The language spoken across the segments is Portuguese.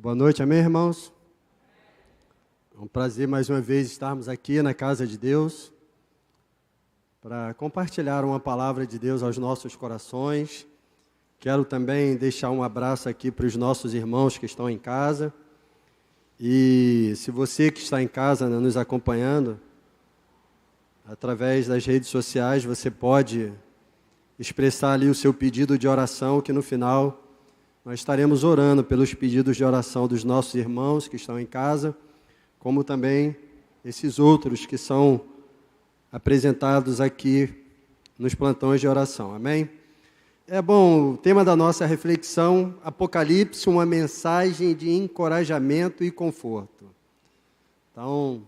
Boa noite, amém, irmãos? É um prazer mais uma vez estarmos aqui na casa de Deus para compartilhar uma palavra de Deus aos nossos corações. Quero também deixar um abraço aqui para os nossos irmãos que estão em casa. E se você que está em casa, né, nos acompanhando, através das redes sociais, você pode expressar ali o seu pedido de oração, que no final nós estaremos orando pelos pedidos de oração dos nossos irmãos que estão em casa, como também esses outros que são apresentados aqui nos plantões de oração. Amém? Bom, o tema da nossa reflexão, Apocalipse, uma mensagem de encorajamento e conforto. Então,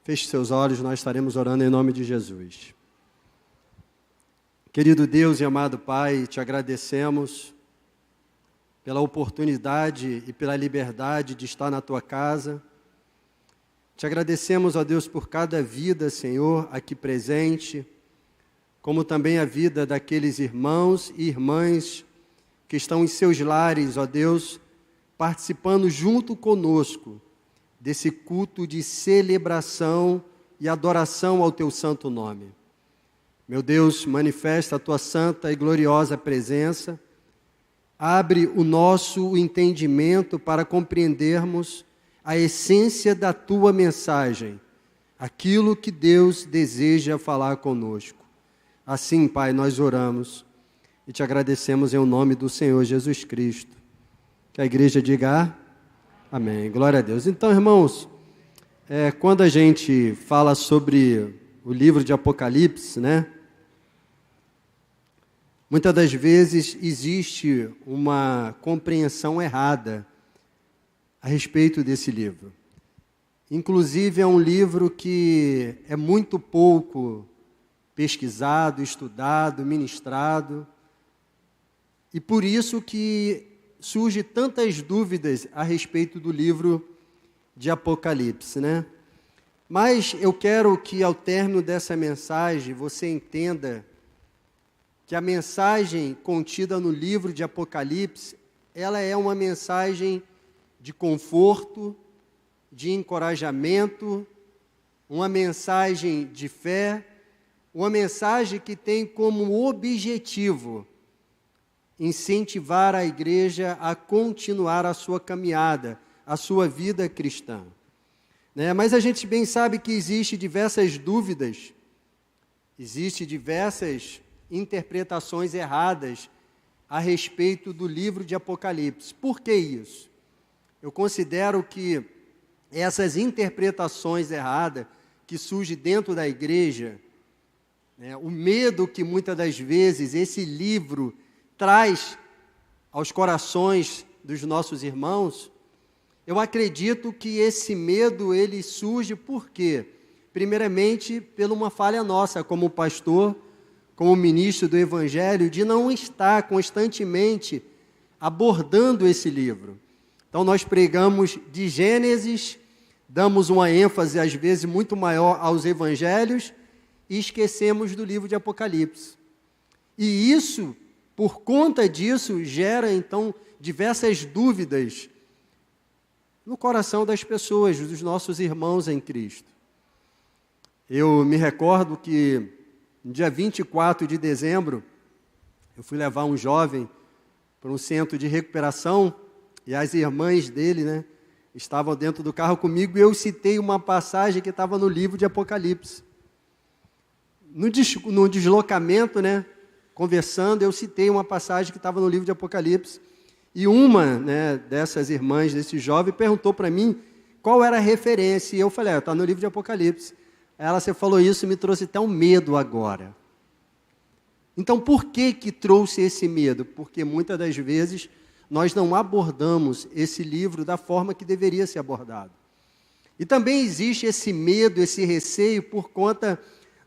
feche seus olhos, nós estaremos orando em nome de Jesus. Querido Deus e amado Pai, te agradecemos pela oportunidade e pela liberdade de estar na Tua casa. Te agradecemos, ó Deus, por cada vida, Senhor, aqui presente, como também a vida daqueles irmãos e irmãs que estão em seus lares, ó Deus, participando junto conosco desse culto de celebração e adoração ao Teu santo nome. Meu Deus, manifesta a Tua santa e gloriosa presença, abre o nosso entendimento para compreendermos a essência da Tua mensagem, aquilo que Deus deseja falar conosco. Assim, Pai, nós oramos e te agradecemos em nome do Senhor Jesus Cristo. Que a igreja diga amém. Glória a Deus. Então, irmãos, quando a gente fala sobre o livro de Apocalipse, né? Muitas das vezes existe uma compreensão errada a respeito desse livro. Inclusive, é um livro que é muito pouco pesquisado, estudado, ministrado, e por isso que surgem tantas dúvidas a respeito do livro de Apocalipse, né? Mas eu quero que ao término dessa mensagem você entenda que a mensagem contida no livro de Apocalipse, ela é uma mensagem de conforto, de encorajamento, uma mensagem de fé, uma mensagem que tem como objetivo incentivar a igreja a continuar a sua caminhada, a sua vida cristã. Mas a gente bem sabe que existem diversas dúvidas, existem diversas interpretações erradas a respeito do livro de Apocalipse. Por que isso? Eu considero que essas interpretações erradas que surgem dentro da igreja, o medo que muitas das vezes esse livro traz aos corações dos nossos irmãos, eu acredito que esse medo ele surge por quê? Primeiramente, por uma falha nossa como pastor, como ministro do Evangelho, de não estar constantemente abordando esse livro. Então, nós pregamos de Gênesis, damos uma ênfase, às vezes, muito maior aos Evangelhos e esquecemos do livro de Apocalipse. E isso, por conta disso, gera, então, diversas dúvidas no coração das pessoas, dos nossos irmãos em Cristo. Eu me recordo que no dia 24 de dezembro, eu fui levar um jovem para um centro de recuperação e as irmãs dele, estavam dentro do carro comigo e eu citei uma passagem que estava no livro de Apocalipse. No deslocamento, conversando, eu citei uma passagem que estava no livro de Apocalipse e uma dessas irmãs, desse jovem, perguntou para mim qual era a referência e eu falei, está no livro de Apocalipse. Ela, você falou isso, me trouxe até um medo agora. Então, por que trouxe esse medo? Porque muitas das vezes nós não abordamos esse livro da forma que deveria ser abordado. E também existe esse medo, esse receio por conta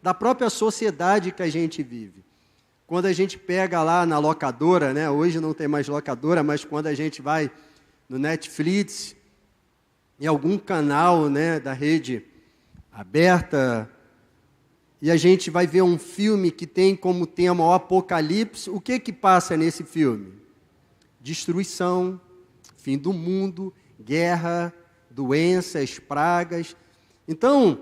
da própria sociedade que a gente vive. Quando a gente pega lá na locadora, hoje não tem mais locadora, mas quando a gente vai no Netflix, em algum canal da rede aberta, e a gente vai ver um filme que tem como tema o Apocalipse, o que passa nesse filme? Destruição, fim do mundo, guerra, doenças, pragas. Então,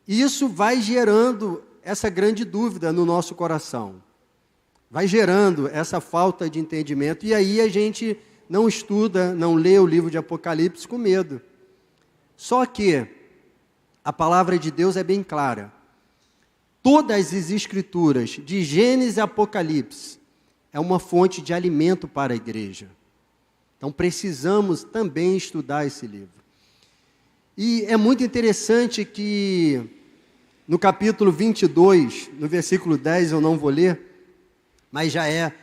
isso vai gerando essa grande dúvida no nosso coração. Vai gerando essa falta de entendimento. E aí a gente não estuda, não lê o livro de Apocalipse com medo. Só que a palavra de Deus é bem clara. Todas as escrituras, de Gênesis a Apocalipse, é uma fonte de alimento para a igreja. Então precisamos também estudar esse livro. E é muito interessante que no capítulo 22, no versículo 10, eu não vou ler, mas já é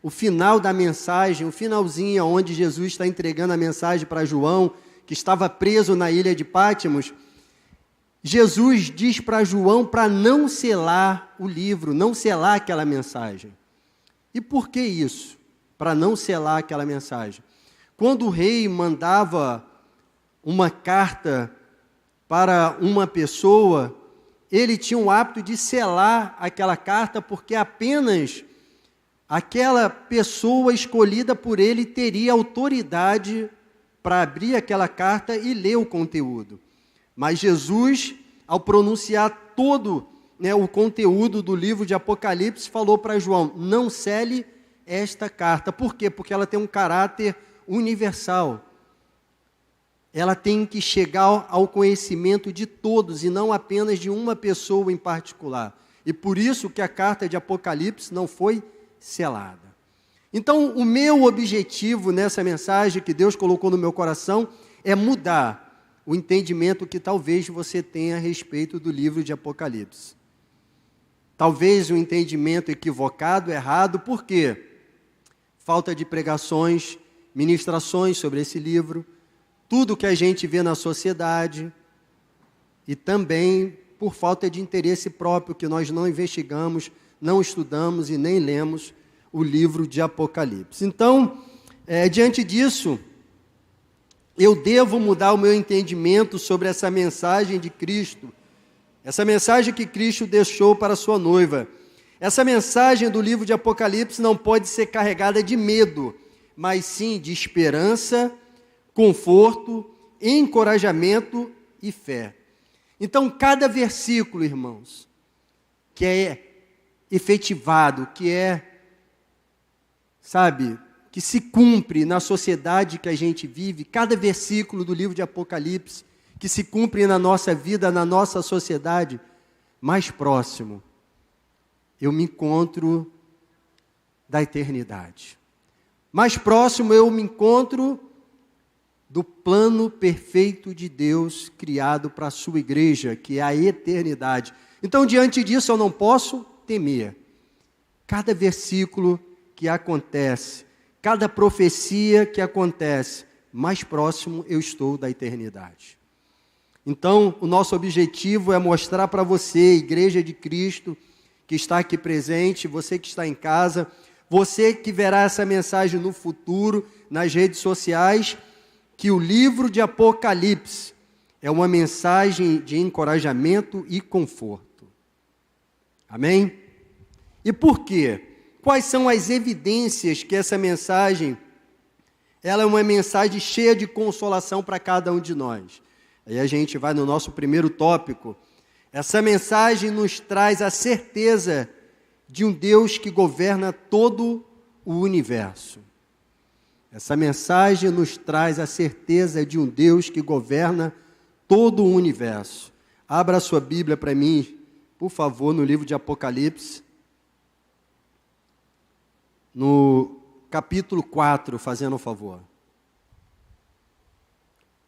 o final da mensagem, o finalzinho onde Jesus está entregando a mensagem para João, que estava preso na ilha de Pátimos. Jesus diz para João para não selar o livro, não selar aquela mensagem. E por que isso? Para não selar aquela mensagem. Quando o rei mandava uma carta para uma pessoa, ele tinha o hábito de selar aquela carta, porque apenas aquela pessoa escolhida por ele teria autoridade para abrir aquela carta e ler o conteúdo. Mas Jesus, ao pronunciar todo o conteúdo do livro de Apocalipse, falou para João, não cele esta carta. Por quê? Porque ela tem um caráter universal. Ela tem que chegar ao conhecimento de todos e não apenas de uma pessoa em particular. E por isso que a carta de Apocalipse não foi selada. Então, o meu objetivo nessa mensagem que Deus colocou no meu coração é mudar o entendimento que talvez você tenha a respeito do livro de Apocalipse. Talvez um entendimento equivocado, errado, por quê? Falta de pregações, ministrações sobre esse livro, tudo que a gente vê na sociedade, e também por falta de interesse próprio, que nós não investigamos, não estudamos e nem lemos o livro de Apocalipse. Então, diante disso, eu devo mudar o meu entendimento sobre essa mensagem de Cristo, essa mensagem que Cristo deixou para a sua noiva. Essa mensagem do livro de Apocalipse não pode ser carregada de medo, mas sim de esperança, conforto, encorajamento e fé. Então, cada versículo, irmãos, que é efetivado, que que se cumpre na sociedade que a gente vive, cada versículo do livro de Apocalipse, que se cumpre na nossa vida, na nossa sociedade, mais próximo, eu me encontro da eternidade. Mais próximo eu me encontro do plano perfeito de Deus criado para a sua igreja, que é a eternidade. Então, diante disso, eu não posso temer. Cada versículo que acontece, cada profecia que acontece, mais próximo eu estou da eternidade. Então, o nosso objetivo é mostrar para você, Igreja de Cristo, que está aqui presente, você que está em casa, você que verá essa mensagem no futuro, nas redes sociais, que o livro de Apocalipse é uma mensagem de encorajamento e conforto. Amém? E por quê? Quais são as evidências que essa mensagem, ela é uma mensagem cheia de consolação para cada um de nós? Aí a gente vai no nosso primeiro tópico. Essa mensagem nos traz a certeza de um Deus que governa todo o universo. Essa mensagem nos traz a certeza de um Deus que governa todo o universo. Abra a sua Bíblia para mim, por favor, no livro de Apocalipse, no capítulo 4, fazendo um favor.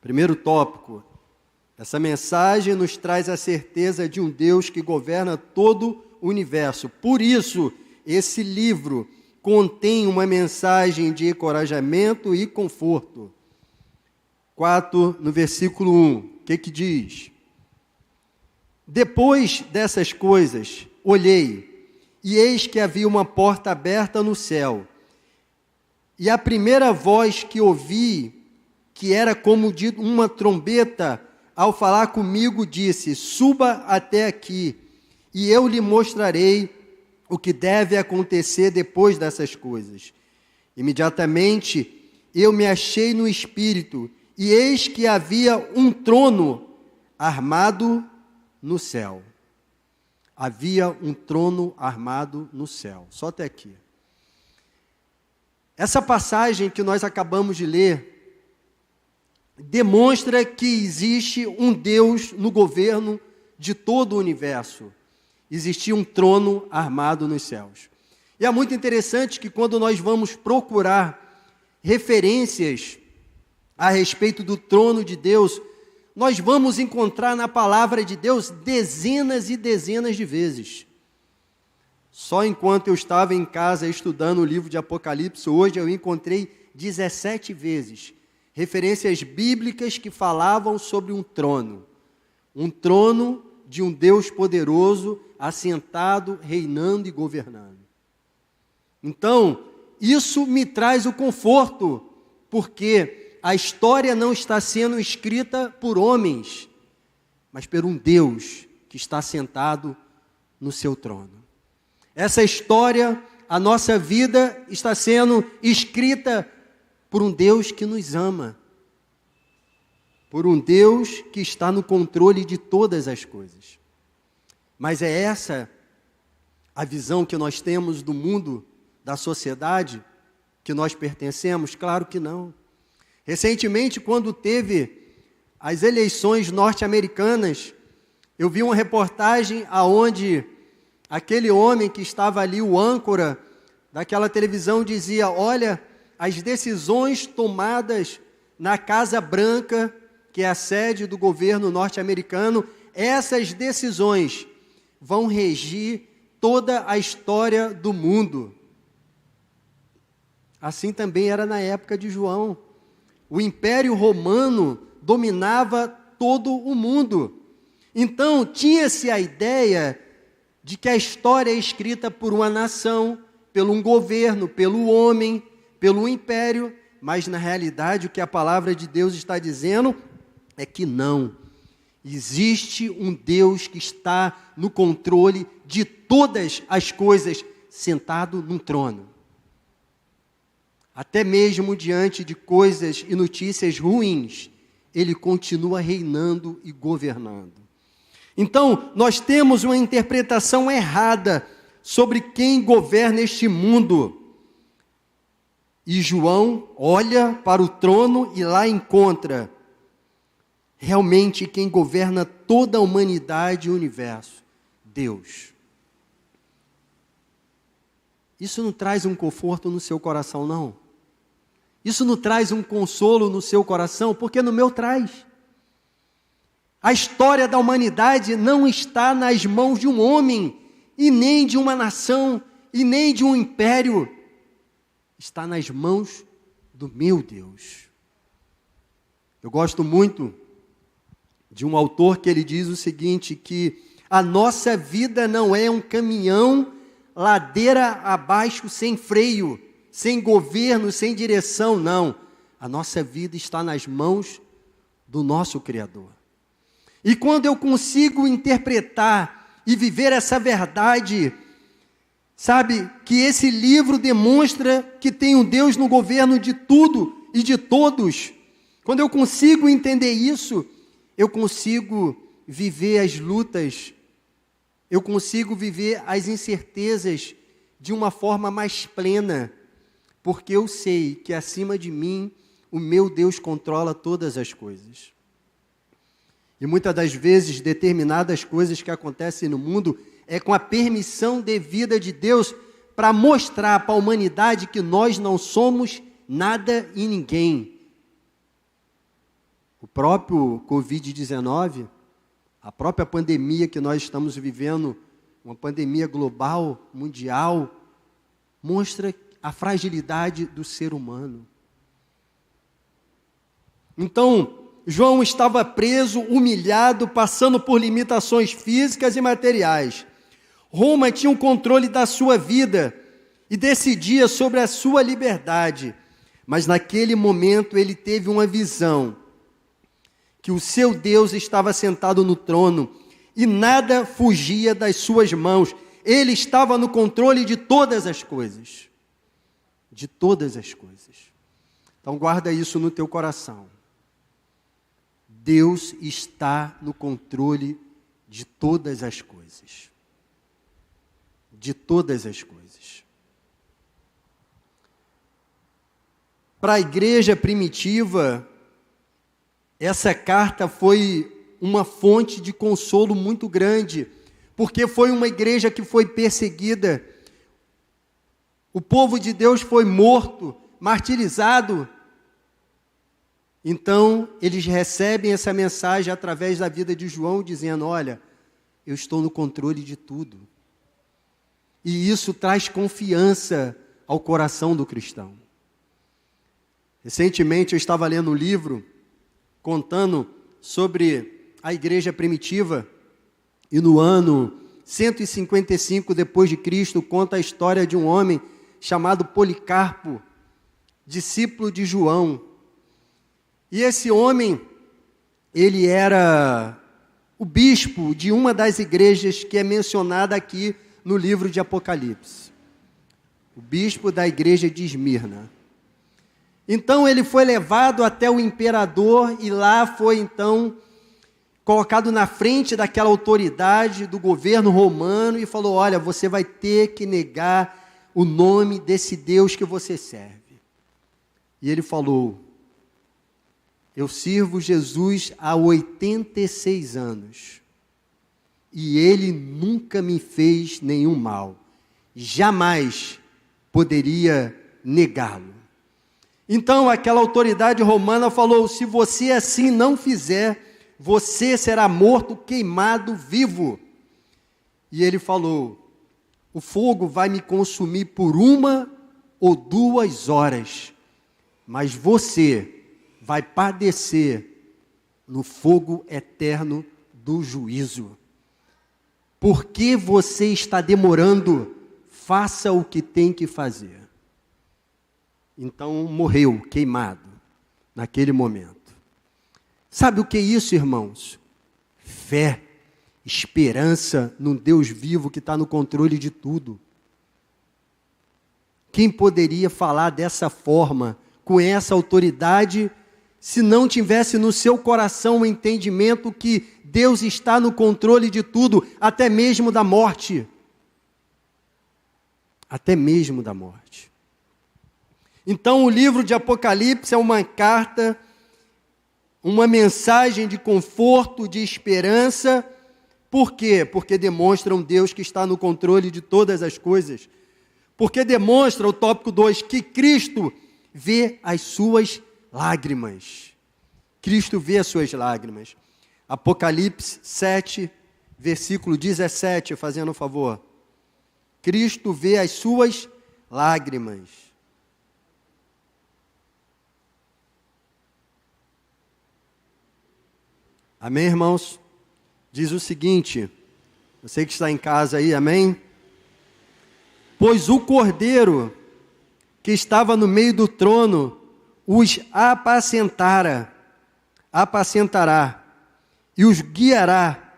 Primeiro tópico. Essa mensagem nos traz a certeza de um Deus que governa todo o universo. Por isso, esse livro contém uma mensagem de encorajamento e conforto. 4, no versículo 1, o que diz? Depois dessas coisas, olhei, e eis que havia uma porta aberta no céu. E a primeira voz que ouvi, que era como de uma trombeta, ao falar comigo, disse, suba até aqui, e eu lhe mostrarei o que deve acontecer depois dessas coisas. Imediatamente, eu me achei no Espírito, e eis que havia um trono armado no céu. Havia um trono armado no céu. Só até aqui. Essa passagem que nós acabamos de ler demonstra que existe um Deus no governo de todo o universo. Existia um trono armado nos céus. E é muito interessante que quando nós vamos procurar referências a respeito do trono de Deus, nós vamos encontrar na palavra de Deus dezenas e dezenas de vezes. Só enquanto eu estava em casa estudando o livro de Apocalipse, hoje eu encontrei 17 vezes referências bíblicas que falavam sobre um trono de um Deus poderoso, assentado, reinando e governando. Então, isso me traz o conforto, porque a história não está sendo escrita por homens, mas por um Deus que está sentado no seu trono. Essa história, a nossa vida, está sendo escrita por um Deus que nos ama, por um Deus que está no controle de todas as coisas. Mas é essa a visão que nós temos do mundo, da sociedade que nós pertencemos? Claro que não. Recentemente, quando teve as eleições norte-americanas, eu vi uma reportagem aonde aquele homem que estava ali, o âncora daquela televisão, dizia: olha, as decisões tomadas na Casa Branca, que é a sede do governo norte-americano, essas decisões vão regir toda a história do mundo. Assim também era na época de João. O Império Romano dominava todo o mundo. Então, tinha-se a ideia de que a história é escrita por uma nação, pelo um governo, pelo homem, pelo império, mas na realidade o que a palavra de Deus está dizendo é que não. Existe um Deus que está no controle de todas as coisas, sentado num trono. Até mesmo diante de coisas e notícias ruins, Ele continua reinando e governando. Então, nós temos uma interpretação errada sobre quem governa este mundo. E João olha para o trono e lá encontra realmente quem governa toda a humanidade e o universo: Deus. Isso não traz um conforto no seu coração, não? Isso não traz um consolo no seu coração? Porque no meu traz. A história da humanidade não está nas mãos de um homem, e nem de uma nação, e nem de um império. Está nas mãos do meu Deus. Eu gosto muito de um autor que ele diz o seguinte, que a nossa vida não é um caminhão ladeira abaixo sem freio, sem governo, sem direção, não. A nossa vida está nas mãos do nosso Criador. E quando eu consigo interpretar e viver essa verdade, sabe, que esse livro demonstra que tem um Deus no governo de tudo e de todos. Quando eu consigo entender isso, eu consigo viver as lutas, eu consigo viver as incertezas de uma forma mais plena, porque eu sei que acima de mim, o meu Deus controla todas as coisas. E muitas das vezes, determinadas coisas que acontecem no mundo é com a permissão devida de Deus para mostrar para a humanidade que nós não somos nada e ninguém. O próprio Covid-19, a própria pandemia que nós estamos vivendo, uma pandemia global, mundial, mostra a fragilidade do ser humano. Então, João estava preso, humilhado, passando por limitações físicas e materiais. Roma tinha o controle da sua vida e decidia sobre a sua liberdade. Mas naquele momento ele teve uma visão, que o seu Deus estava sentado no trono e nada fugia das suas mãos. Ele estava no controle de todas as coisas. De todas as coisas. Então guarda isso no teu coração. Deus está no controle de todas as coisas. De todas as coisas. Para a igreja primitiva, essa carta foi uma fonte de consolo muito grande, porque foi uma igreja que foi perseguida. O povo de Deus foi morto, martirizado. Então, eles recebem essa mensagem através da vida de João, dizendo: olha, eu estou no controle de tudo. E isso traz confiança ao coração do cristão. Recentemente eu estava lendo um livro contando sobre a igreja primitiva, e no ano 155 depois de Cristo conta a história de um homem chamado Policarpo, discípulo de João. E esse homem, ele era o bispo de uma das igrejas que é mencionada aqui no livro de Apocalipse. O bispo da igreja de Esmirna. Então ele foi levado até o imperador e lá foi então colocado na frente daquela autoridade do governo romano e falou: olha, você vai ter que negar o nome desse Deus que você serve. E ele falou: eu sirvo Jesus há 86 anos e ele nunca me fez nenhum mal. Jamais poderia negá-lo. Então aquela autoridade romana falou: se você assim não fizer, você será morto, queimado, vivo. E ele falou: o fogo vai me consumir por 1 ou 2 horas, mas você vai padecer no fogo eterno do juízo. Por que você está demorando? Faça o que tem que fazer. Então morreu, queimado, naquele momento. Sabe o que é isso, irmãos? Fé, esperança num Deus vivo que está no controle de tudo. Quem poderia falar dessa forma, com essa autoridade, se não tivesse no seu coração o entendimento que Deus está no controle de tudo, até mesmo da morte? Até mesmo da morte. Então o livro de Apocalipse é uma carta, uma mensagem de conforto, de esperança. Por quê? Porque demonstra um Deus que está no controle de todas as coisas. Porque demonstra, o tópico 2, que Cristo vê as suas lágrimas. Cristo vê as suas lágrimas. Apocalipse 7, versículo 17, fazendo um favor. Cristo vê as suas lágrimas. Amém, irmãos? Diz o seguinte, você que está em casa aí, amém? Pois o Cordeiro que estava no meio do trono os apacentará e os guiará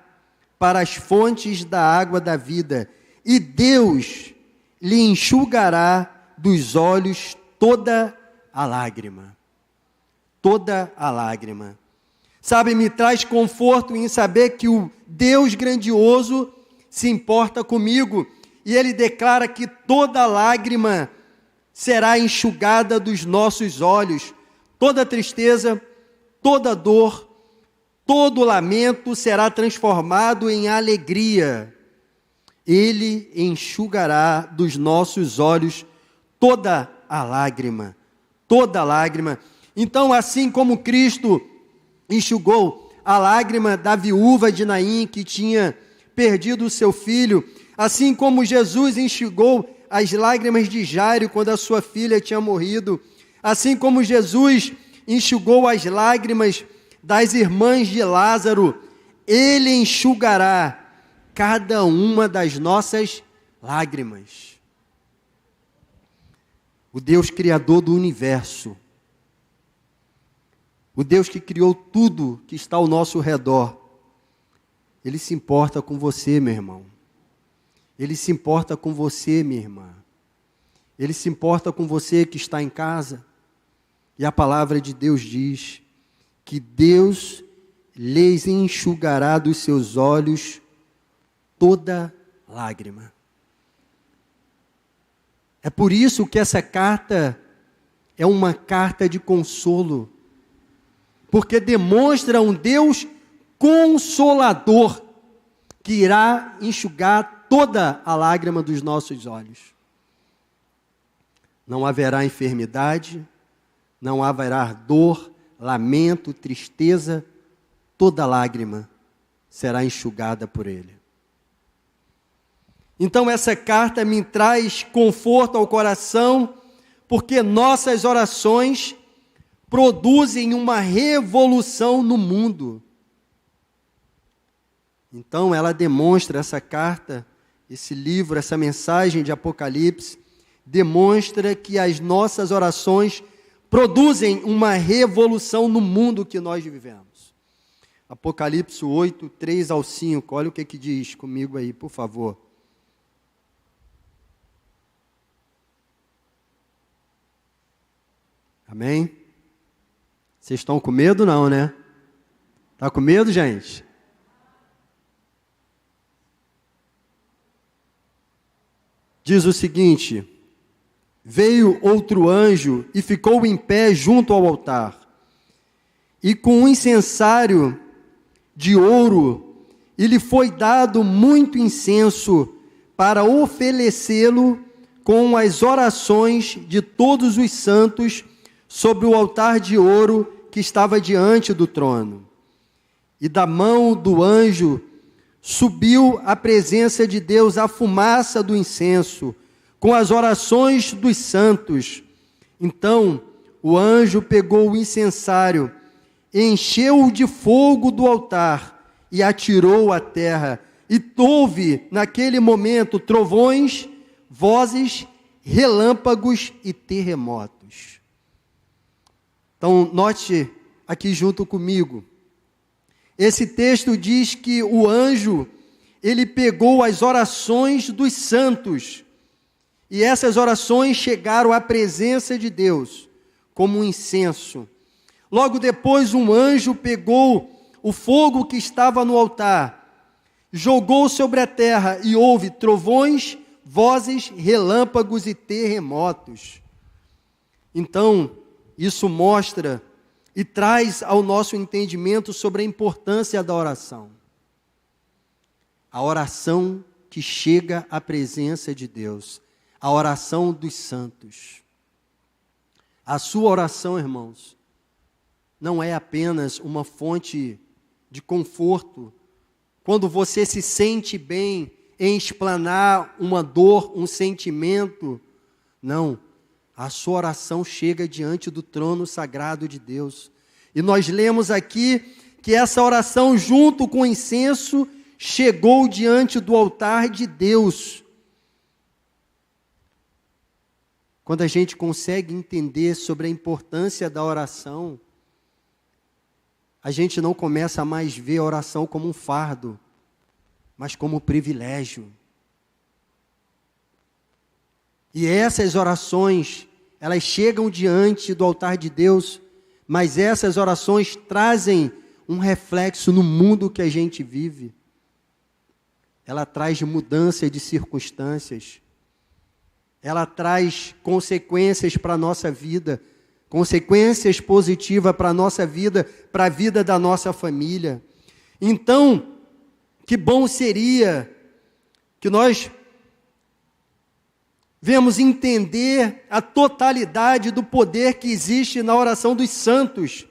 para as fontes da água da vida, e Deus lhe enxugará dos olhos toda a lágrima. Toda a lágrima. Sabe, me traz conforto em saber que o Deus grandioso se importa comigo, e Ele declara que toda lágrima será enxugada dos nossos olhos, toda tristeza, toda dor, todo lamento será transformado em alegria. Ele enxugará dos nossos olhos toda a lágrima, toda a lágrima. Então, assim como Cristo enxugou a lágrima da viúva de Naim, que tinha perdido o seu filho, assim como Jesus enxugou as lágrimas de Jairo quando a sua filha tinha morrido, assim como Jesus enxugou as lágrimas das irmãs de Lázaro, Ele enxugará cada uma das nossas lágrimas. O Deus criador do universo, o Deus que criou tudo que está ao nosso redor, Ele se importa com você, meu irmão. Ele se importa com você, minha irmã. Ele se importa com você que está em casa. E a palavra de Deus diz que Deus lhes enxugará dos seus olhos toda lágrima. É por isso que essa carta é uma carta de consolo, porque demonstra um Deus consolador, que irá enxugar toda a lágrima dos nossos olhos. Não haverá enfermidade, não haverá dor, lamento, tristeza, toda lágrima será enxugada por Ele. Então essa carta me traz conforto ao coração, porque nossas orações produzem uma revolução no mundo. Então ela demonstra, essa carta, esse livro, essa mensagem de Apocalipse, demonstra que as nossas orações produzem uma revolução no mundo que nós vivemos. Apocalipse 8, 3 ao 5, olha o que diz comigo aí, por favor. Amém? Vocês estão com medo não, né? Está com medo, gente? Diz o seguinte: veio outro anjo e ficou em pé junto ao altar, e com um incensário de ouro, e lhe foi dado muito incenso para oferecê-lo com as orações de todos os santos sobre o altar de ouro que estava diante do trono. E da mão do anjo subiu à presença de Deus a fumaça do incenso, com as orações dos santos. Então o anjo pegou o incensário, encheu-o de fogo do altar e atirou à terra. E houve naquele momento trovões, vozes, relâmpagos e terremotos. Então note aqui junto comigo. Esse texto diz que o anjo, ele pegou as orações dos santos, e essas orações chegaram à presença de Deus, como um incenso. Logo depois, um anjo pegou o fogo que estava no altar, jogou sobre a terra, e houve trovões, vozes, relâmpagos e terremotos. Então, isso mostra e traz ao nosso entendimento sobre a importância da oração. A oração que chega à presença de Deus, a oração dos santos. A sua oração, irmãos, não é apenas uma fonte de conforto, quando você se sente bem em explanar uma dor, um sentimento. Não. A sua oração chega diante do trono sagrado de Deus. E nós lemos aqui que essa oração, junto com o incenso, chegou diante do altar de Deus. Quando a gente consegue entender sobre a importância da oração, a gente não começa a mais ver a oração como um fardo, mas como um privilégio. E essas orações, elas chegam diante do altar de Deus, mas essas orações trazem um reflexo no mundo que a gente vive. Ela traz mudança de circunstâncias. Ela traz consequências para a nossa vida, consequências positivas para a nossa vida, para a vida da nossa família. Então, que bom seria que nós vemos entender a totalidade do poder que existe na oração dos santos.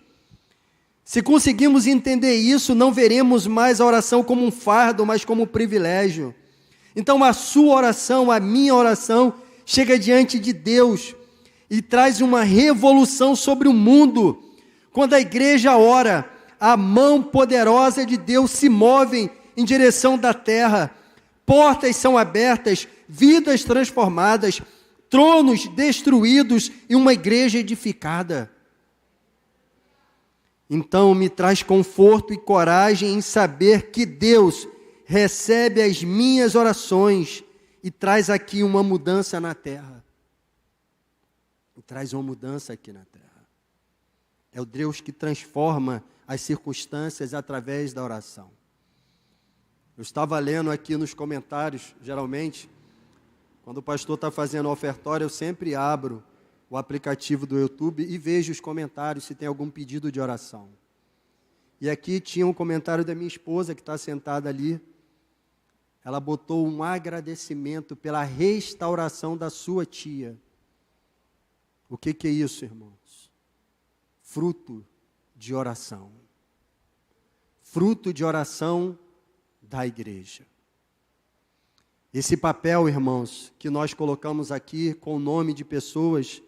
Se conseguimos entender isso, não veremos mais a oração como um fardo, mas como um privilégio. Então a sua oração, a minha oração, chega diante de Deus e traz uma revolução sobre o mundo. Quando a igreja ora, a mão poderosa de Deus se move em direção da terra. Portas são abertas, vidas transformadas, tronos destruídos e uma igreja edificada. Então me traz conforto e coragem em saber que Deus recebe as minhas orações e traz aqui uma mudança na terra. E traz uma mudança aqui na terra. É o Deus que transforma as circunstâncias através da oração. Eu estava lendo aqui nos comentários, geralmente, quando o pastor está fazendo o ofertório, eu sempre abro o aplicativo do YouTube e vejo os comentários se tem algum pedido de oração. E aqui tinha um comentário da minha esposa que está sentada ali. Ela botou um agradecimento pela restauração da sua tia. O que é isso, irmãos? Fruto de oração. Fruto de oração da igreja. Esse papel, irmãos, que nós colocamos aqui com o nome de pessoas,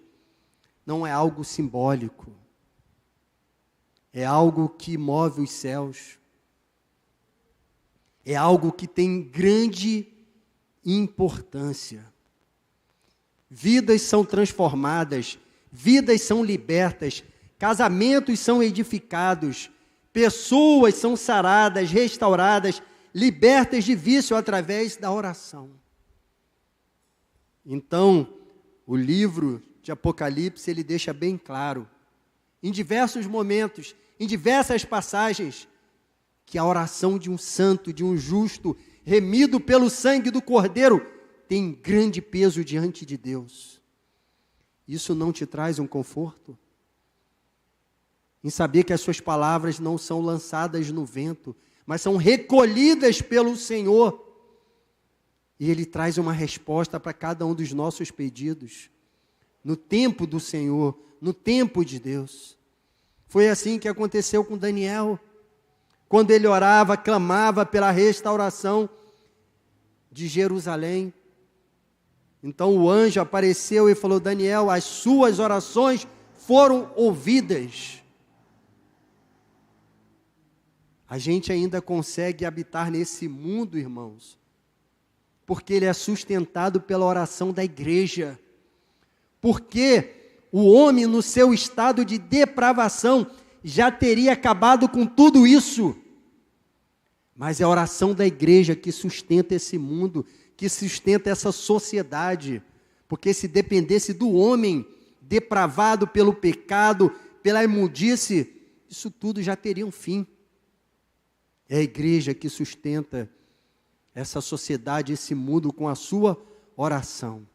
não é algo simbólico. É algo que move os céus. É algo que tem grande importância. Vidas são transformadas, vidas são libertas, casamentos são edificados, pessoas são saradas, restauradas, libertas de vício através da oração. Então, o livro de Apocalipse, ele deixa bem claro, em diversos momentos, em diversas passagens, que a oração de um santo, de um justo, remido pelo sangue do Cordeiro, tem grande peso diante de Deus. Isso não te traz um conforto? Em saber que as suas palavras não são lançadas no vento, mas são recolhidas pelo Senhor. E Ele traz uma resposta para cada um dos nossos pedidos. No tempo do Senhor, no tempo de Deus. Foi assim que aconteceu com Daniel. Quando ele orava, clamava pela restauração de Jerusalém. Então o anjo apareceu e falou: Daniel, as suas orações foram ouvidas. A gente ainda consegue habitar nesse mundo, irmãos, porque ele é sustentado pela oração da igreja. Porque o homem, no seu estado de depravação, já teria acabado com tudo isso. Mas é a oração da igreja que sustenta esse mundo, que sustenta essa sociedade. Porque se dependesse do homem depravado pelo pecado, pela imundície, isso tudo já teria um fim. É a igreja que sustenta essa sociedade, esse mundo com a sua oração.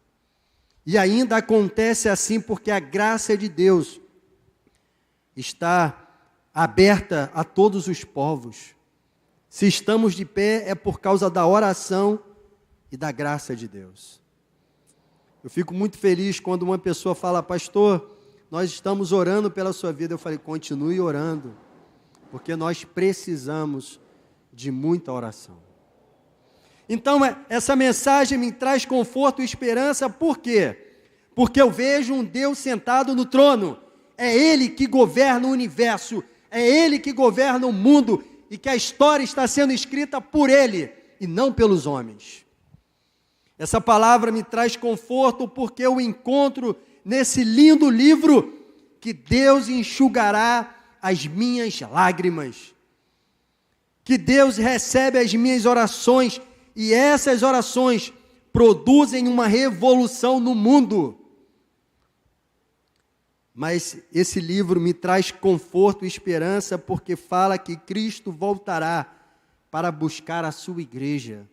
E ainda acontece assim porque a graça de Deus está aberta a todos os povos. Se estamos de pé é por causa da oração e da graça de Deus. Eu fico muito feliz quando uma pessoa fala: pastor, nós estamos orando pela sua vida. Eu falei: continue orando, porque nós precisamos de muita oração. Então, essa mensagem me traz conforto e esperança, por quê? Porque eu vejo um Deus sentado no trono. É Ele que governa o universo, é Ele que governa o mundo, e que a história está sendo escrita por Ele, e não pelos homens. Essa palavra me traz conforto, porque eu encontro nesse lindo livro, que Deus enxugará as minhas lágrimas, que Deus recebe as minhas orações, e essas orações produzem uma revolução no mundo. Mas esse livro me traz conforto e esperança, porque fala que Cristo voltará para buscar a sua igreja.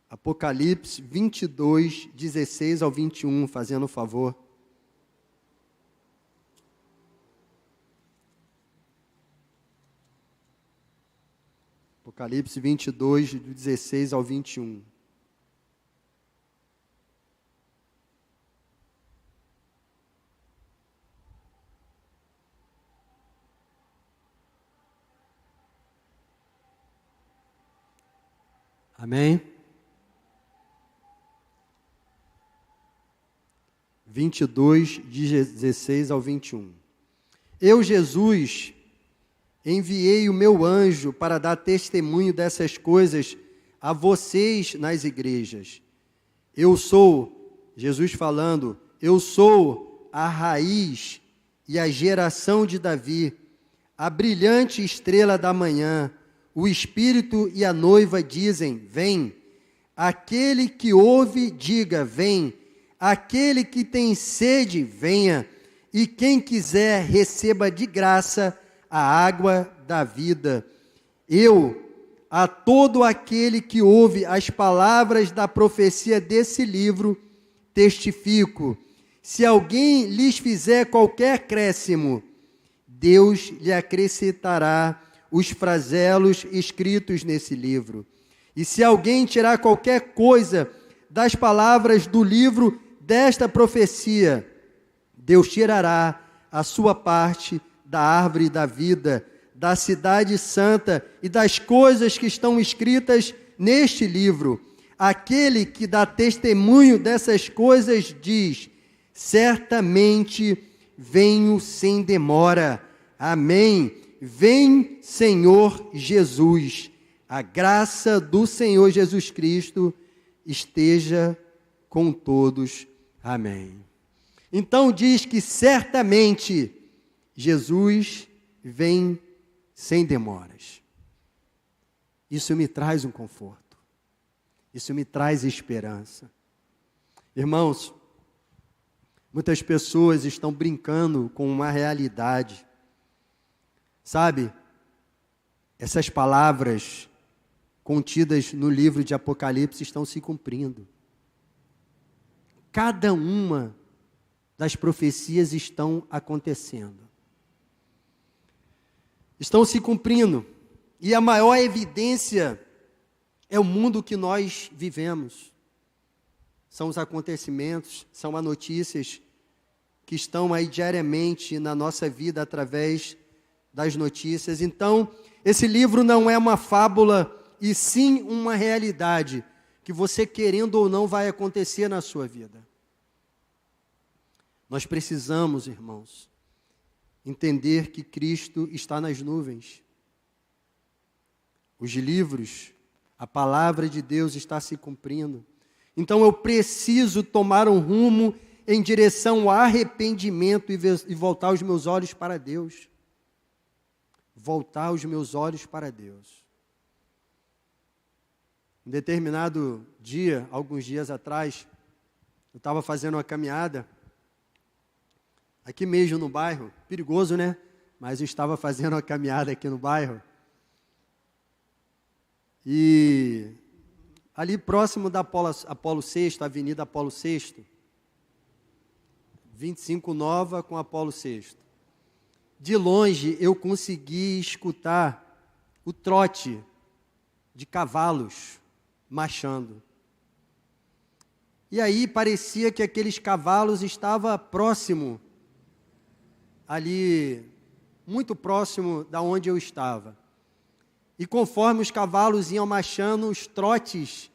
Apocalipse 22, 16 ao 21, fazendo o favor. Apocalipse 22, do 16 ao 21. Amém? 22, de 16 ao 21. Eu, Jesus, enviei o meu anjo para dar testemunho dessas coisas a vocês nas igrejas. Eu sou, Jesus falando, eu sou a raiz e a geração de Davi, a brilhante estrela da manhã. O Espírito e a noiva dizem: vem. Aquele que ouve, diga: vem. Aquele que tem sede, venha. e quem quiser receba de graça a água da vida. Eu, a todo aquele que ouve as palavras da profecia desse livro, testifico: se alguém lhes fizer qualquer acréscimo, Deus lhe acrescentará os flagelos escritos nesse livro. E se alguém tirar qualquer coisa das palavras do livro desta profecia, Deus tirará a sua parte da árvore da vida, da cidade santa e das coisas que estão escritas neste livro. Aquele que dá testemunho dessas coisas diz: certamente venho sem demora. Amém. Vem, Senhor Jesus. A graça do Senhor Jesus Cristo esteja com todos. Amém. Então diz que certamente Jesus vem sem demoras. Isso me traz um conforto. Isso me traz esperança. Irmãos, muitas pessoas estão brincando com uma realidade. Sabe, essas palavras contidas no livro de Apocalipse estão se cumprindo. Cada uma das profecias estão acontecendo. Estão se cumprindo. E a maior evidência é o mundo que nós vivemos. São os acontecimentos, são as notícias que estão aí diariamente na nossa vida através das notícias. Então, esse livro não é uma fábula, e sim uma realidade que você, querendo ou não, vai acontecer na sua vida. Nós precisamos, irmãos, entender que Cristo está nas nuvens. Os livros, a palavra de Deus está se cumprindo. Então eu preciso tomar um rumo em direção ao arrependimento e voltar os meus olhos para Deus. Voltar os meus olhos para Deus. Em determinado dia, alguns dias atrás, eu estava fazendo uma caminhada, aqui mesmo no bairro, perigoso, né? Mas eu estava fazendo uma caminhada aqui no bairro, e ali próximo da Apolo VI, Avenida Apolo VI, 25 Nova com Apolo VI. De longe eu consegui escutar o trote de cavalos marchando. E aí parecia que aqueles cavalos estavam próximo, ali, muito próximo da onde eu estava. E conforme os cavalos iam marchando, os trotes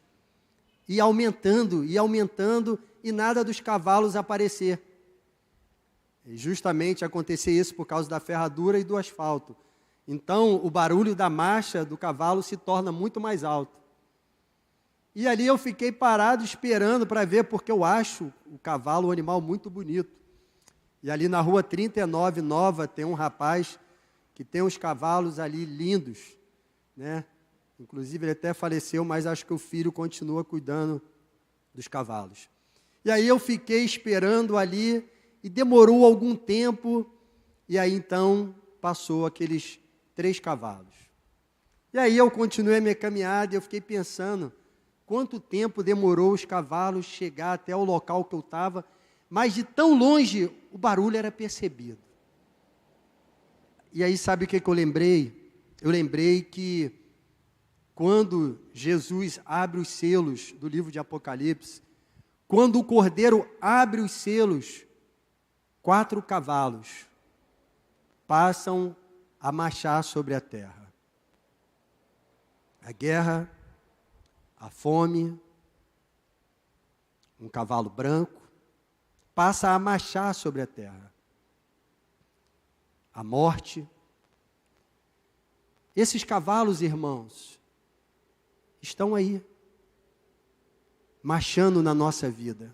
iam aumentando, e nada dos cavalos aparecer. E justamente acontecia isso por causa da ferradura e do asfalto. Então, o barulho da marcha do cavalo se torna muito mais alto. E ali eu fiquei parado esperando para ver, porque eu acho o cavalo um animal muito bonito. E ali na rua 39 Nova tem um rapaz que tem uns cavalos ali lindos, né? Inclusive ele até faleceu, mas acho que o filho continua cuidando dos cavalos. E aí eu fiquei esperando ali, e demorou algum tempo, e aí então passou aqueles 3 cavalos. E aí eu continuei a minha caminhada, e eu fiquei pensando, quanto tempo demorou os cavalos chegar até o local que eu estava, mas de tão longe o barulho era percebido. E aí sabe o que eu lembrei? Eu lembrei que quando Jesus abre os selos do livro de Apocalipse, quando o Cordeiro abre os selos, 4 cavalos passam a marchar sobre a terra. A guerra, a fome, um cavalo branco, passa a marchar sobre a terra. A morte. Esses cavalos, irmãos, estão aí, marchando na nossa vida,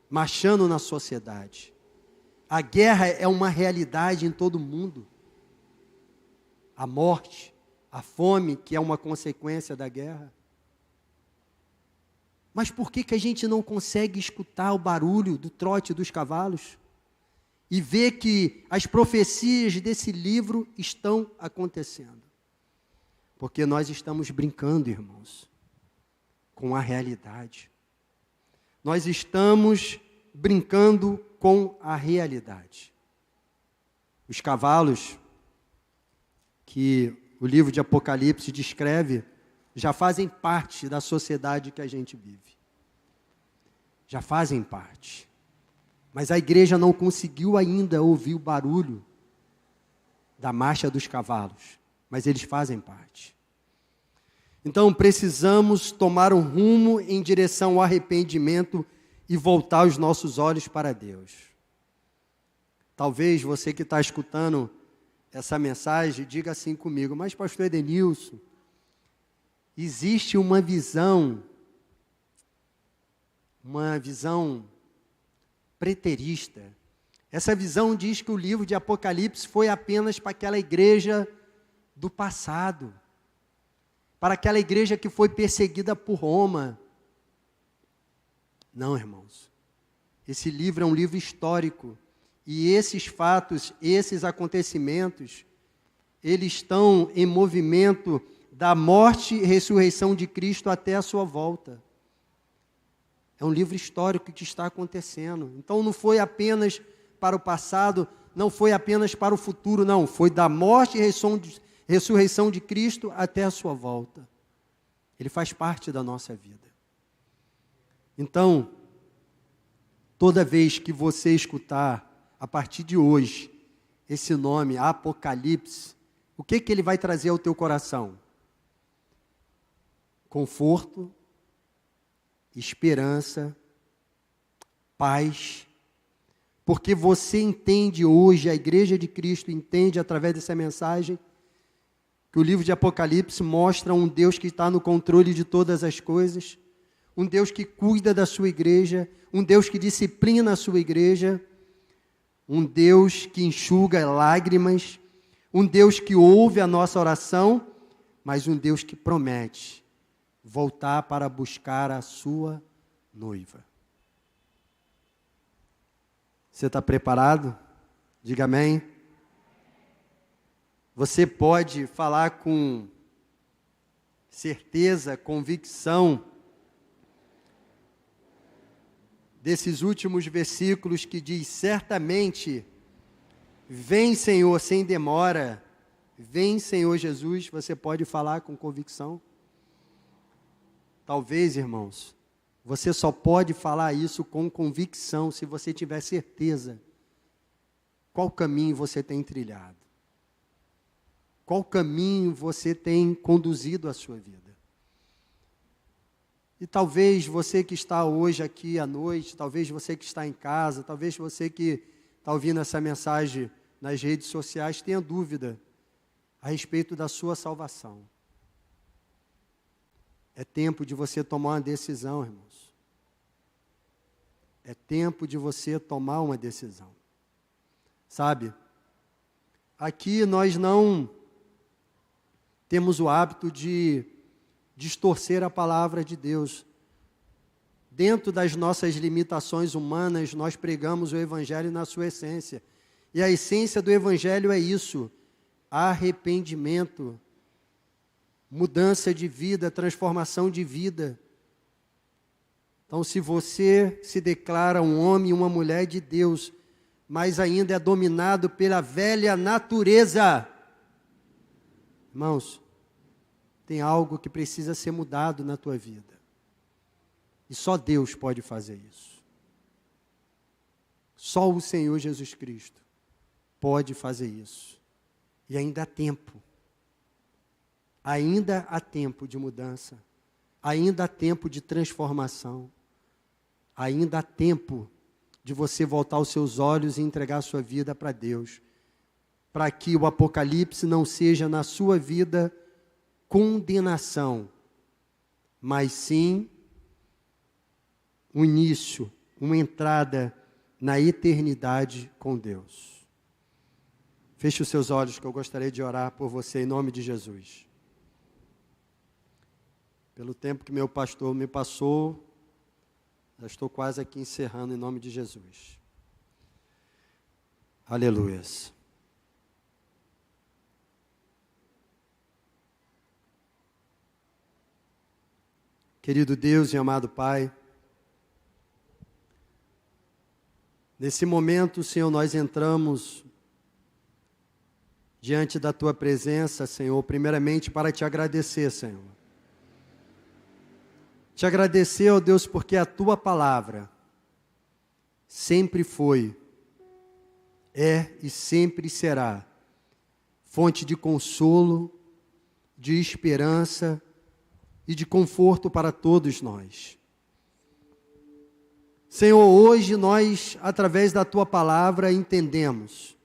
marchando na sociedade. A guerra é uma realidade em todo mundo. A morte, a fome, que é uma consequência da guerra. Mas por que a gente não consegue escutar o barulho do trote dos cavalos? e ver que as profecias desse livro estão acontecendo. Porque nós estamos brincando, irmãos, com a realidade. Nós estamos brincando com a realidade. Os cavalos que o livro de Apocalipse descreve já fazem parte da sociedade que a gente vive. Já fazem parte. Mas a igreja não conseguiu ainda ouvir o barulho da marcha dos cavalos, mas eles fazem parte. Então precisamos tomar um rumo em direção ao arrependimento e voltar os nossos olhos para Deus. Talvez você que está escutando essa mensagem diga assim comigo: mas pastor Edenilson, existe uma visão preterista. Essa visão diz que o livro de Apocalipse foi apenas para aquela igreja do passado, para aquela igreja que foi perseguida por Roma. Não, irmãos. Esse livro é um livro histórico. E esses fatos, esses acontecimentos, eles estão em movimento da morte e ressurreição de Cristo até a sua volta. É um livro histórico que está acontecendo. Então não foi apenas para o passado, não foi apenas para o futuro, não. Foi da morte e ressurreição de Cristo até a sua volta. Ele faz parte da nossa vida. Então, toda vez que você escutar, a partir de hoje, esse nome, Apocalipse, o que ele vai trazer ao teu coração? Conforto, esperança, paz, porque você entende hoje, a Igreja de Cristo entende através dessa mensagem, que o livro de Apocalipse mostra um Deus que está no controle de todas as coisas, um Deus que cuida da sua igreja, um Deus que disciplina a sua igreja, um Deus que enxuga lágrimas, um Deus que ouve a nossa oração, mas um Deus que promete voltar para buscar a sua noiva. Você está preparado? Diga amém. Você pode falar com certeza, convicção, desses últimos versículos que diz: certamente, vem Senhor sem demora, vem Senhor Jesus. Você pode falar com convicção? Talvez, irmãos, você só pode falar isso com convicção se você tiver certeza qual caminho você tem trilhado, qual caminho você tem conduzido a sua vida. E talvez você que está hoje aqui à noite, talvez você que está em casa, talvez você que está ouvindo essa mensagem nas redes sociais tenha dúvida a respeito da sua salvação. É tempo de você tomar uma decisão, irmãos. É tempo de você tomar uma decisão. Sabe, aqui nós não temos o hábito de distorcer a palavra de Deus. Dentro das nossas limitações humanas, nós pregamos o Evangelho na sua essência. E a essência do Evangelho é isso: arrependimento, mudança de vida, transformação de vida. Então, se você se declara um homem e uma mulher de Deus, mas ainda é dominado pela velha natureza, irmãos, tem algo que precisa ser mudado na tua vida. E só Deus pode fazer isso. Só o Senhor Jesus Cristo pode fazer isso. E ainda há tempo. Ainda há tempo de mudança. Ainda há tempo de transformação. Ainda há tempo de você voltar os seus olhos e entregar a sua vida para Deus. Para que o Apocalipse não seja na sua vida condenação, mas sim um início, uma entrada na eternidade com Deus. Feche os seus olhos que eu gostaria de orar por você em nome de Jesus. Pelo tempo que meu pastor me passou, já estou quase aqui encerrando em nome de Jesus. Aleluias. Querido Deus e amado Pai, nesse momento, Senhor, nós entramos diante da Tua presença, Senhor, primeiramente para Te agradecer, Senhor. Te agradecer, ó Deus, porque a Tua palavra sempre foi, é e sempre será fonte de consolo, de esperança e de conforto para todos nós. Senhor, hoje nós, através da Tua palavra, entendemos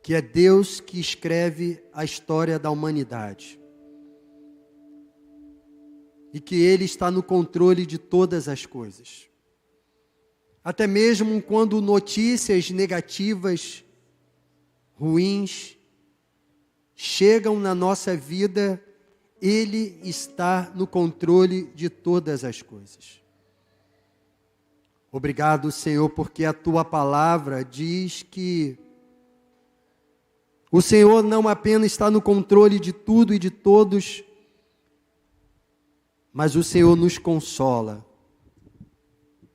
que é Deus que escreve a história da humanidade e que Ele está no controle de todas as coisas. Até mesmo quando notícias negativas, ruins, chegam na nossa vida, Ele está no controle de todas as coisas. Obrigado, Senhor, porque a Tua palavra diz que o Senhor não apenas está no controle de tudo e de todos, mas o Senhor nos consola.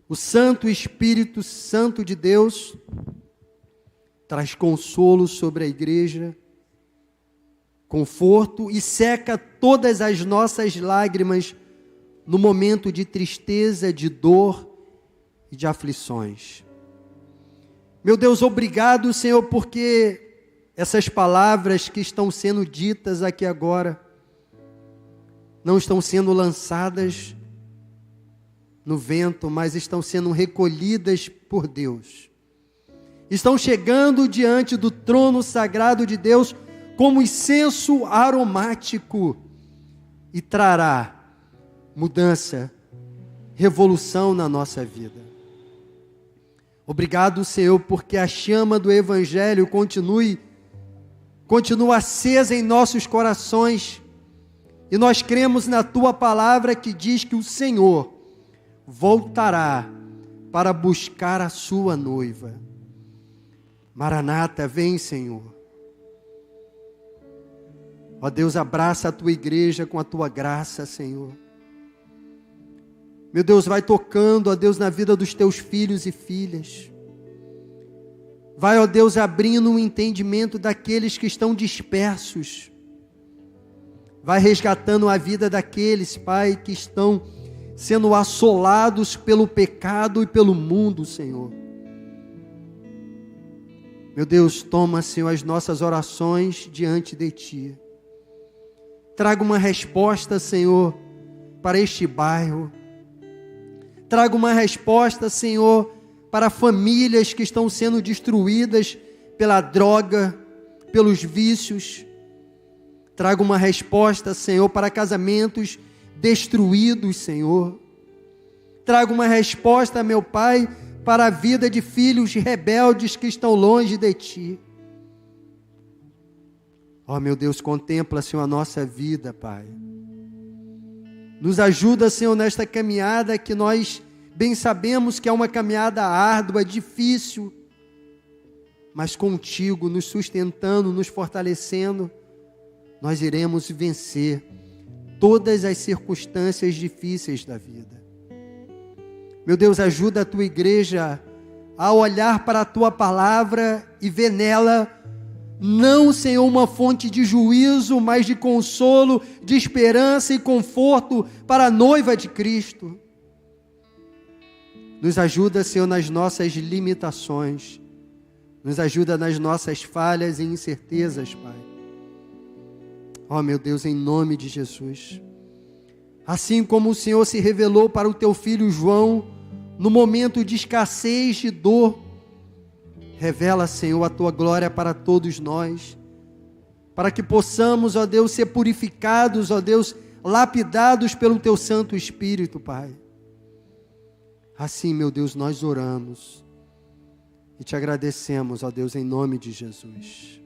O Santo Espírito Santo de Deus traz consolo sobre a igreja, conforto e seca todas as nossas lágrimas no momento de tristeza, de dor e de aflições. Meu Deus, obrigado, Senhor, porque essas palavras que estão sendo ditas aqui agora não estão sendo lançadas no vento, mas estão sendo recolhidas por Deus. Estão chegando diante do trono sagrado de Deus como incenso aromático e trará mudança, revolução na nossa vida. Obrigado, Senhor, porque a chama do Evangelho continua acesa em nossos corações e nós cremos na Tua palavra que diz que o Senhor voltará para buscar a sua noiva. Maranata, vem, Senhor. Ó Deus, abraça a Tua igreja com a Tua graça, Senhor. Meu Deus, vai tocando, ó Deus, na vida dos Teus filhos e filhas. Vai, ó Deus, abrindo o entendimento daqueles que estão dispersos. Vai resgatando a vida daqueles, Pai, que estão sendo assolados pelo pecado e pelo mundo, Senhor. Meu Deus, toma, Senhor, as nossas orações diante de Ti. Traga uma resposta, Senhor, para este bairro. Traga uma resposta, Senhor, para famílias que estão sendo destruídas pela droga, pelos vícios. Traga uma resposta, Senhor, para casamentos destruídos, Senhor. Traga uma resposta, meu Pai, para a vida de filhos rebeldes que estão longe de Ti. Ó, meu Deus, contempla, Senhor, a nossa vida, Pai. Nos ajuda, Senhor, nesta caminhada que nós bem sabemos que é uma caminhada árdua, difícil, mas contigo, nos sustentando, nos fortalecendo, nós iremos vencer todas as circunstâncias difíceis da vida. Meu Deus, ajuda a Tua igreja a olhar para a Tua palavra e ver nela, não, Senhor, uma fonte de juízo, mas de consolo, de esperança e conforto para a noiva de Cristo. Nos ajuda, Senhor, nas nossas limitações. Nos ajuda nas nossas falhas e incertezas, Pai. Ó, meu Deus, em nome de Jesus. Assim como o Senhor se revelou para o Teu filho João, no momento de escassez, de dor, revela, Senhor, a Tua glória para todos nós, para que possamos, ó Deus, ser purificados, ó Deus, lapidados pelo Teu Santo Espírito, Pai. Assim, meu Deus, nós oramos e Te agradecemos, ó Deus, em nome de Jesus.